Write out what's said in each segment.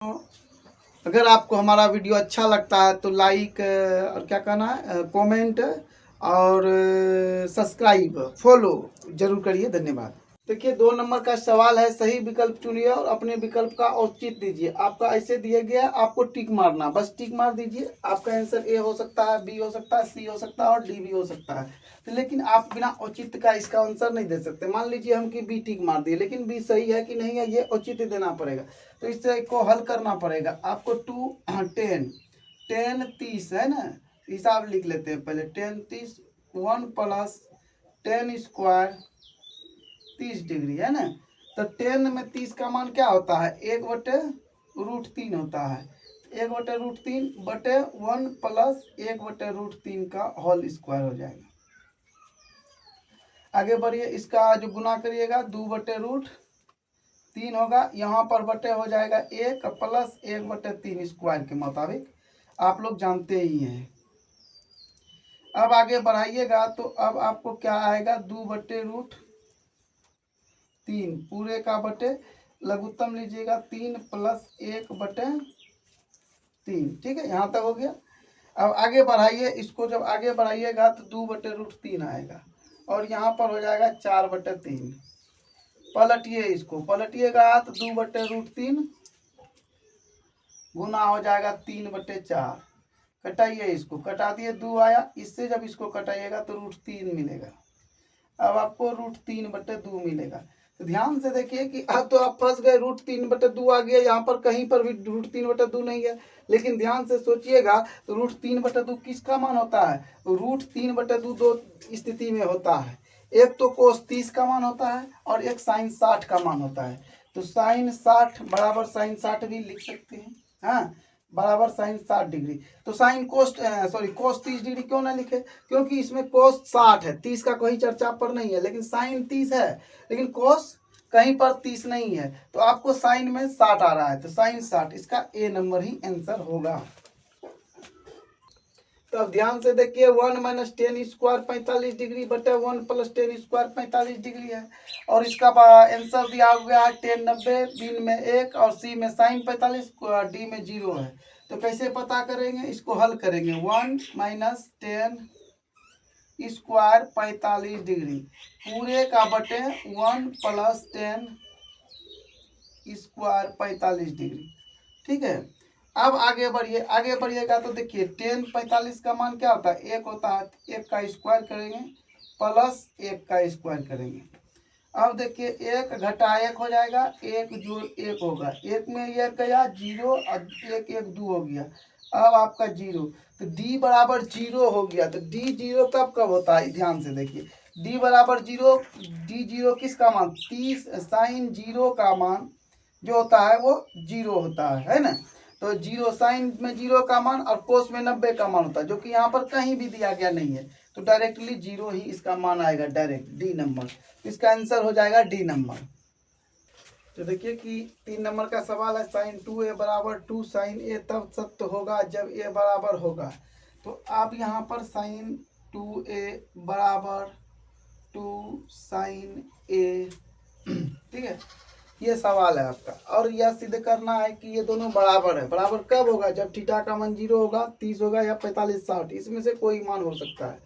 अगर आपको हमारा वीडियो अच्छा लगता है तो लाइक और क्या कहना है कमेंट और सब्सक्राइब फॉलो जरूर करिए। धन्यवाद। देखिए 2 नंबर का सवाल है, सही विकल्प चुनिए और अपने विकल्प का औचित्य दीजिए। आपका ऐसे दिया गया है, आपको टिक मारना, बस टिक मार दीजिए। आपका आंसर ए हो सकता है, बी हो सकता है, सी हो सकता है और डी भी हो सकता है। तो लेकिन आप बिना औचित्य का इसका आंसर नहीं दे सकते। मान लीजिए हम कि बी टिक मार दिए, लेकिन बी सही है कि नहीं है ये औचित्य देना पड़ेगा। तो इससे को हल करना पड़ेगा आपको। 10 30 है ना, हिसाब लिख लेते हैं पहले। 10 30 1 + 10 स्क्वायर 30 डिग्री है ना। तो 10 में 30 का मान क्या होता है, 1/√3 होता है। 1/√3 बटे 1 + 1/√3 का होल स्क्वायर हो जाएगा। आगे बढ़िए, इसका जो गुना करिएगा 2/√3 होगा। यहाँ पर बटे हो जाएगा 1 + 1/3 स्क्वायर के मुताबिक, आप लोग जानते ही हैं। अब आगे बढ़ाइएगा तो अब आपको क्या आएगा, 2/√3 पूरे का बटे लघुत्तम लीजिएगा 3 + 1/3। ठीक है, यहाँ तक हो गया। अब आगे बढ़ाइए इसको, जब आगे बढ़ाइएगा तो 2/√3 आएगा और यहाँ पर हो जाएगा 4/3। पलटिए, इसको पलटिएगा तो 2/√3 गुना हो जाएगा 3/4। कटाइए, इसको कटा दिए, 2 आया। इससे जब इसको कटाइएगा तो √3 मिलेगा। अब आपको √3/2 मिलेगा। तो ध्यान से देखिए कि अब तो आप फंस गए, √3/2 आ गया। यहाँ पर कहीं पर भी √3/2 नहीं है। लेकिन ध्यान से सोचिएगा तो √3/2 किसका मान होता है, √3/2 दो स्थिति में होता है। एक तो कोस 30 का मान होता है और एक साइन 60 का मान होता है। तो साइन 60 बराबर साइन 60 भी लिख सकते हैं। हाँ, बराबर साइन 60 डिग्री। तो साइन कोस कोस 30 डिग्री क्यों ना लिखे, क्योंकि इसमें कोस 60 है, 30 का कोई चर्चा पर नहीं है। लेकिन साइन 30 है, लेकिन कोस कहीं पर 30 नहीं है। तो आपको साइन में 60 आ रहा है, तो साइन 60 इसका ए नंबर ही आंसर होगा। तो अब ध्यान से देखिए, 1 - 10 स्क्वायर 45 डिग्री बटे 1 + 10 स्क्वायर 45 डिग्री है। और इसका आंसर दिया हुआ है 10 90, बी में 1 और सी में साइन 45, डी में 0 है। तो कैसे पता करेंगे, इसको हल करेंगे। 1 - 10 स्क्वायर 45 डिग्री पूरे का बटे 1 + 10 स्क्वायर 45 डिग्री। ठीक है, अब आगे बढ़िए, आगे बढ़िएगा तो देखिए 10 45 का मान क्या होता है, 1 होता है। 1 का स्क्वायर करेंगे प्लस 1 का स्क्वायर करेंगे। अब देखिए 1 घटा 1 हो जाएगा, 1 जोड़ 1 होगा। 1 में 1 गया 0 और 1 1 2 हो गया। अब आपका 0, तो d बराबर 0 हो गया। तो d 0 तब कब होता है, ध्यान से देखिए। d बराबर 0, d 0 किसका मान, 30 साइन 0 का मान जो होता है वो 0 होता है ना। तो 0 साइन में 0 का मान और कोस में 90 का मान होता है, जो कि यहाँ पर कहीं भी दिया गया नहीं है। तो डायरेक्टली 0 ही इसका मान आएगा, डायरेक्ट डी नंबर। इसका आंसर हो जाएगा डी नंबर। तो देखिए कि 3 नंबर का सवाल है, साइन 2a बराबर 2 साइन a तब सत्य होगा जब a बराबर होगा। तो आप यहाँ पर साइन 2a बराबर 2 साइन a, ठीक है, ये सवाल है आपका। और यह सिद्ध करना है कि ये दोनों बराबर है। बराबर कब होगा, जब थीटा का मान 0 होगा, 30 होगा या 45 60, इसमें से कोई मान हो सकता है।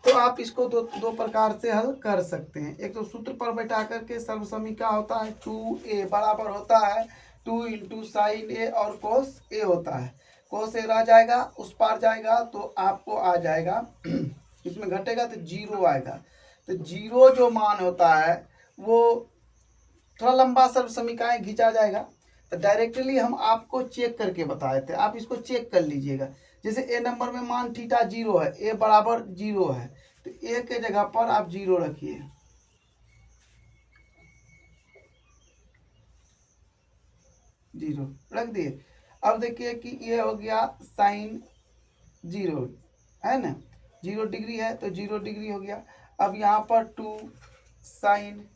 तो आप इसको दो प्रकार से हल कर सकते हैं। एक तो सूत्र पर बैठा करके सर्वसमीका होता है, 2a बराबर होता है 2 × साइन a और कोस a होता है। कोस a रह जाएगा, उस पार जाएगा तो आपको आ जाएगा इसमें घटेगा तो 0 आएगा। तो 0 जो मान होता है वो थोड़ा लंबा सर्वसमीकाएं खींचा जाएगा। तो डायरेक्टली हम आपको चेक करके बताए थे, आप इसको चेक कर लीजिएगा। जैसे ए नंबर में मान थीटा 0 है, ए बराबर 0 है, तो ए के जगह पर आप 0 रखिए। जीरो रख दिए। अब देखिए कि ये हो गया साइन 0 है ना, 0 डिग्री है तो 0 डिग्री हो गया। अब यहाँ पर 2 साइन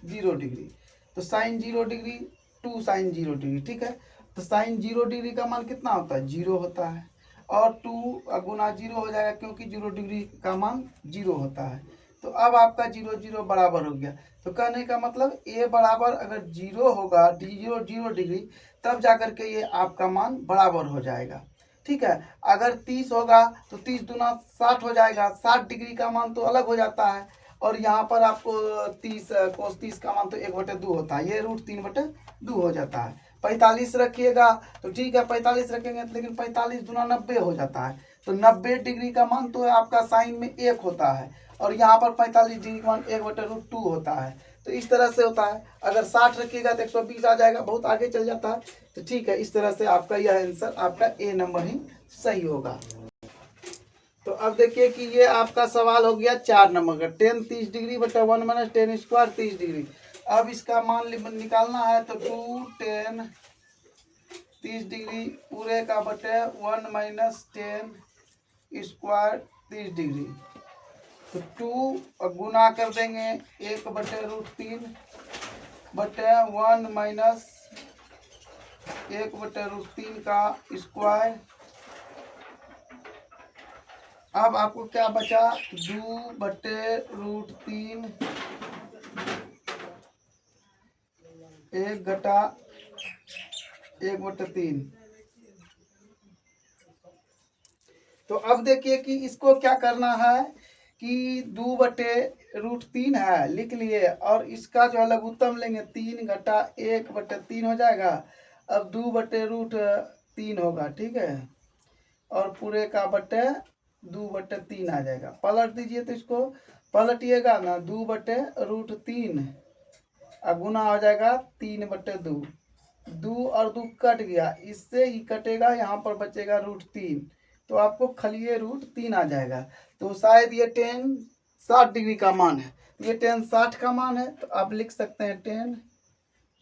0 डिग्री, तो साइन 0 डिग्री 2 साइन 0 डिग्री, ठीक है। तो साइन 0 डिग्री का मान कितना होता है, 0 होता है। और 2 गुना 0 हो जाएगा, क्योंकि 0 डिग्री का मान 0 होता है। तो अब आपका 0 0 बराबर हो गया। तो कहने का मतलब a बराबर अगर 0 होगा, 0 0 डिग्री, तब जाकर के ये आपका मान बराबर हो जाएगा। ठीक है, अगर 30 होगा तो 30 दूना 60 हो जाएगा, 60 डिग्री का मान तो अलग हो जाता है। और यहाँ पर आपको 30 कोस 30 का मान तो 1/2 होता है, ये √3/2 हो जाता है। 45 रखिएगा तो ठीक है, 45 रखेंगे, लेकिन 45 दूना 90 हो जाता है, तो 90 डिग्री का मान तो आपका साइन में 1 होता है, और यहाँ पर 45 डिग्री का मान 1/2 होता है। तो इस तरह से होता है। अगर 60 रखिएगा तो 120 आ जाएगा, बहुत आगे चल जाता है। तो ठीक है, इस तरह से आपका यह आंसर आपका ए नंबर ही सही होगा। तो अब देखिए कि ये आपका सवाल हो गया 4 नंबर का, 10 30 डिग्री बटा 1 माइनस 10 स्क्वायर 30 डिग्री। अब इसका मान निकालना है, तो 2 10 30 डिग्री पूरे का बटे 1 माइनस 10 स्क्वायर 30 डिग्री। तो 2 गुना कर देंगे 1/√3 बटे 1 माइनस 1/√3 का स्क्वायर। अब आपको क्या बचा, 2/√3 1 घटा 1/3। तो अब देखिए कि इसको क्या करना है कि 2/√3 है लिख लिए, और इसका जो है लघुत्तम लेंगे, 3 घटा 1/3 हो जाएगा। अब 2/√3 होगा, ठीक है, और पूरे का बटे 2/3 आ जाएगा। पलट दीजिए, तो इसको पलटिएगा ना, 2/√3 अब गुना हो जाएगा 3/2। 2 और 2 कट गया, इससे ही कटेगा, यहाँ पर बचेगा √3, तो आपको खलिए √3 आ जाएगा। तो शायद ये 10 60 डिग्री का मान है, ये 10 60 का मान है, तो आप लिख सकते हैं 10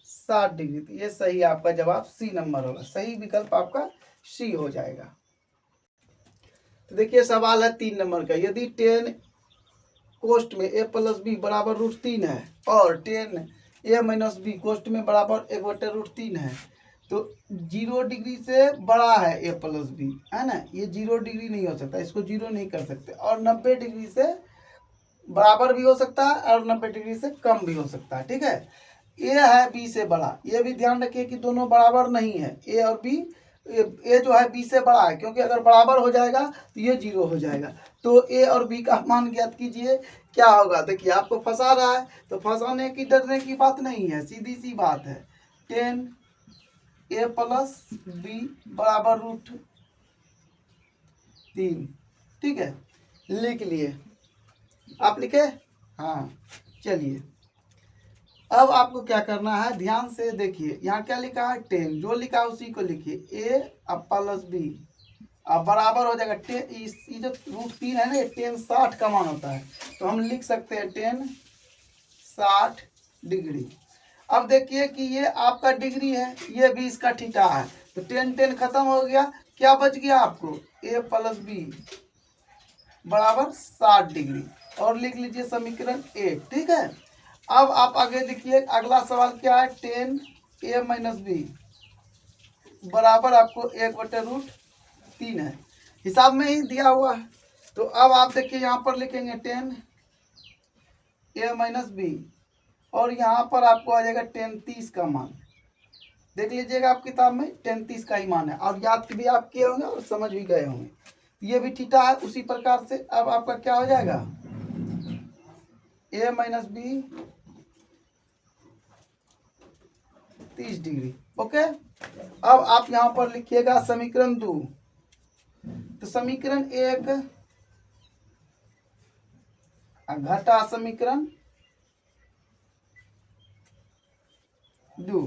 60 डिग्री। तो ये सही आपका जवाब सी नंबर होगा, सही विकल्प आपका सी हो जाएगा। तो देखिए सवाल है 3 नंबर का, यदि 10 कोष्ट में a प्लस बी बराबर √3 है और 10 a माइनस बी कोष्ट में बराबर 1/√3 है, तो 0 डिग्री से बड़ा है a प्लस बी, है ना, ये 0 डिग्री नहीं हो सकता, इसको 0 नहीं कर सकते, और 90 डिग्री से बराबर भी हो सकता है और 90 डिग्री से कम भी हो सकता है। ठीक है, ए है बी से बड़ा, ये भी ध्यान रखिए कि दोनों बराबर नहीं है, ए और बी, ए जो है बी से बड़ा है, क्योंकि अगर बराबर हो जाएगा तो ये 0 हो जाएगा। तो ए और बी का मान ज्ञात कीजिए, क्या होगा। देखिए आपको फंसा रहा है, तो फंसाने की डरने की बात नहीं है, सीधी सी बात है। 10 a प्लस बी बराबर √3, ठीक है, लिख लिए, आप लिखे, हाँ। चलिए अब आपको क्या करना है, ध्यान से देखिए, यहाँ क्या लिखा है 10, जो लिखा है उसी को लिखिए, a अब प्लस बी अब बराबर हो जाएगा 10, ये जो √3 है ना, 10 60 का मान होता है, तो हम लिख सकते हैं 10 60 डिग्री। अब देखिए कि ये आपका डिग्री है, ये भी इसका थीटा है, तो 10 10 खत्म हो गया, क्या बच गया आपको, a प्लस बी बराबर 60 डिग्री, और लिख लीजिए समीकरण 1। ठीक है, अब आप आगे देखिए, अगला सवाल क्या है, 10 a माइनस बी बराबर आपको 1/√3 है, हिसाब में ही दिया हुआ है। तो अब आप देखिए यहाँ पर लिखेंगे 10 a माइनस बी, और यहाँ पर आपको आ जाएगा 10 30 का मान, देख लीजिएगा आप किताब में 10 30 का ही मान है, और याद भी आप किए होंगे और समझ भी गए होंगे, ये भी थीटा है उसी प्रकार से। अब आपका क्या हो जाएगा, a minus B 30 degree. Okay, अब आप यहाँ पर लिखिएगा समीकरण 2, तो समीकरण 1 घटा समीकरण 2,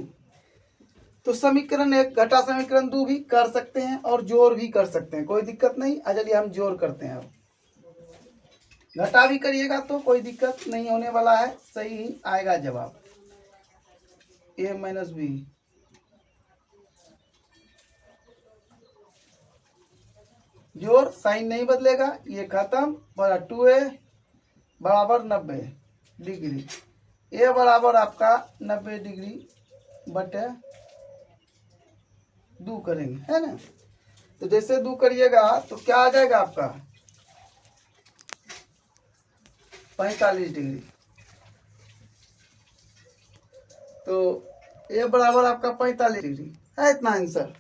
तो समीकरण 1 घटा समीकरण 2 भी कर सकते हैं और जोड़ भी कर सकते हैं, कोई दिक्कत नहीं। चलिए हम जोड़ करते हैं, अब घटा भी करिएगा तो कोई दिक्कत नहीं होने वाला है, सही ही आएगा जवाब, a माइनस बी जोड़, साइन नहीं बदलेगा, ये खत्म, बड़ा 2a बराबर 90 डिग्री, a बराबर आपका 90 डिग्री बटे 2 करेंगे, है ना। तो जैसे 2 करिएगा तो क्या आ जाएगा आपका 45 डिग्री, तो a बराबर आपका 45 डिग्री, है इतना आंसर।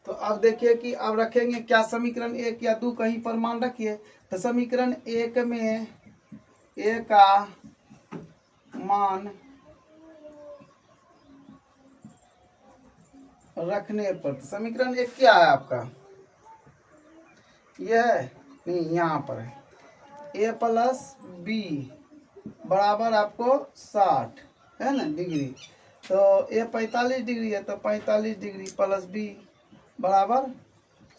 तो अब देखिए कि अब रखेंगे क्या समीकरण 1 या 2 कहीं पर मान रखिए। तो समीकरण 1 में ए का मान रखने पर, तो समीकरण 1 क्या है आपका, यह है नहीं, यहाँ पर है ए प्लस बी बराबर आपको 60 है ना डिग्री। तो ए 45 डिग्री है, तो 45 डिग्री प्लस बी बराबर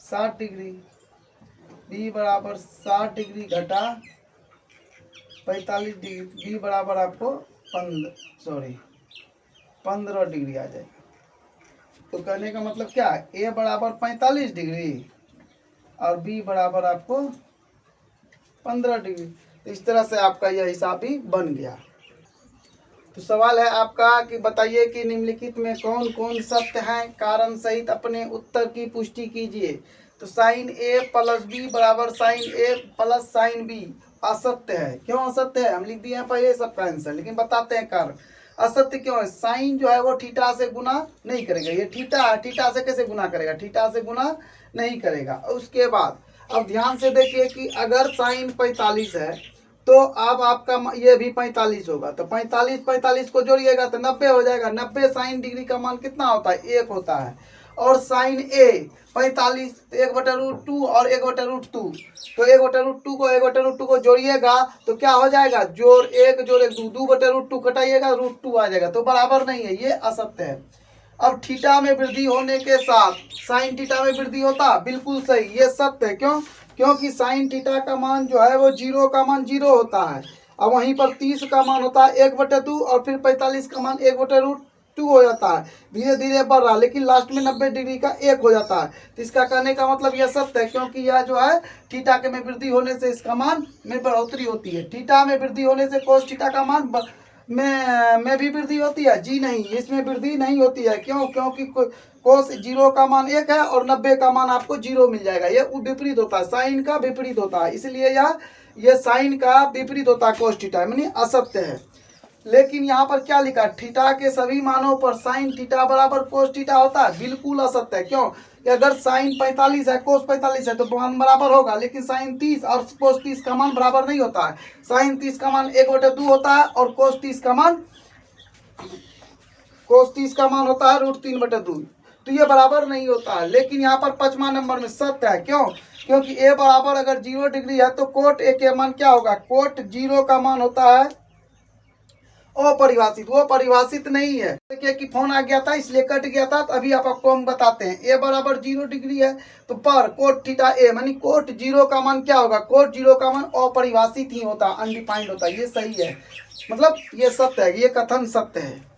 60 डिग्री, बी बराबर 60 डिग्री घटा 45 डिग्री, बी बराबर आपको 15 डिग्री आ जाएगा। तो कहने का मतलब क्या है, ए बराबर 45 डिग्री और बी बराबर आपको 15 डिग्री। तो इस तरह से आपका यह हिसाब भी बन गया। तो सवाल है आपका कि बताइए कि निम्नलिखित में कौन कौन सत्य हैं, कारण सहित अपने उत्तर की पुष्टि कीजिए। तो साइन ए प्लस बी बराबर साइन ए प्लस साइन बी असत्य है। क्यों असत्य है, हम लिख दिए हैं पहले सबका आंसर, लेकिन बताते हैं कारण असत्य क्यों है। साइन जो है वो थीटा से गुना नहीं करेगा, ये थीटा है, थीटा से कैसे गुना करेगा, थीटा से गुना नहीं करेगा। उसके बाद अब ध्यान से देखिए कि अगर साइन 45 है तो अब आपका ये भी 45 होगा, तो 45 45 को जोड़िएगा तो 90 हो जाएगा। 90 साइन डिग्री का मान कितना होता है, 1 होता है। और साइन ए 45 तो 1/√2 और 1/√2, तो 1/√2 को 1/√2 को जोड़िएगा तो क्या हो जाएगा, जोड़ 1 जोड़ 1 2, 2/√2 कटाइएगा √2 आ जाएगा, तो बराबर नहीं है, ये असत्य है। अब थीटा में वृद्धि होने के साथ साइन थीटा में वृद्धि होता, बिल्कुल सही, ये सत्य है। क्यों, क्योंकि साइन थीटा का मान जो है वो 0 का मान 0 होता है, और वहीं पर 30 का मान होता है 1/2 और फिर 45 का मान 1/√2 हो जाता है। धीरे धीरे बढ़ रहा है, लेकिन लास्ट में 90 डिग्री का 1 हो जाता है। तो इसका कहने का मतलब यह सत्य है, क्योंकि यह जो है थीटा के में वृद्धि होने से इसका मान में बढ़ोतरी होती है। थीटा में वृद्धि होने से कोस थीटा का मान में भी वृद्धि होती है, जी नहीं, इसमें वृद्धि नहीं होती है। क्यों, क्योंकि कोस 0 का मान 1 है और 90 का मान आपको 0 मिल जाएगा। ये विपरीत होता है, साइन का विपरीत होता है, इसलिए ये साइन का विपरीत होता है, कोस थीटा यानी असत्य है। लेकिन यहाँ पर क्या लिखा, थीटा के सभी मानों पर साइन थीटा बराबर कोस थीटा होता है, बिल्कुल असत्य है। क्यों, कि अगर साइन 45 है कोस 45 है तो मान बराबर होगा, लेकिन साइन 30 और कोस 30 का मान बराबर नहीं होता है। साइन 30 का मान 1/2 होता है और कोस 30 का मान होता है √3/2, तो ये बराबर नहीं होता है। लेकिन यहाँ पर 5वां नंबर में सत्य है। क्यों, क्योंकि ए बराबर अगर 0 डिग्री है तो कोट ए के मान क्या होगा, कोट 0 का मान होता है अपरिभाषित, वो परिभाषित नहीं है। देखिए कि फोन आ गया था इसलिए कट गया था, तो अभी आपको हम बताते हैं। ए बराबर 0 डिग्री है तो पर कोट थीटा ए मानी कोट 0 का मान क्या होगा, कोट 0 का मान अपरिभाषित ही होता है, अनडिफाइंड होता है, ये सही है, मतलब ये सत्य है, ये कथन सत्य है।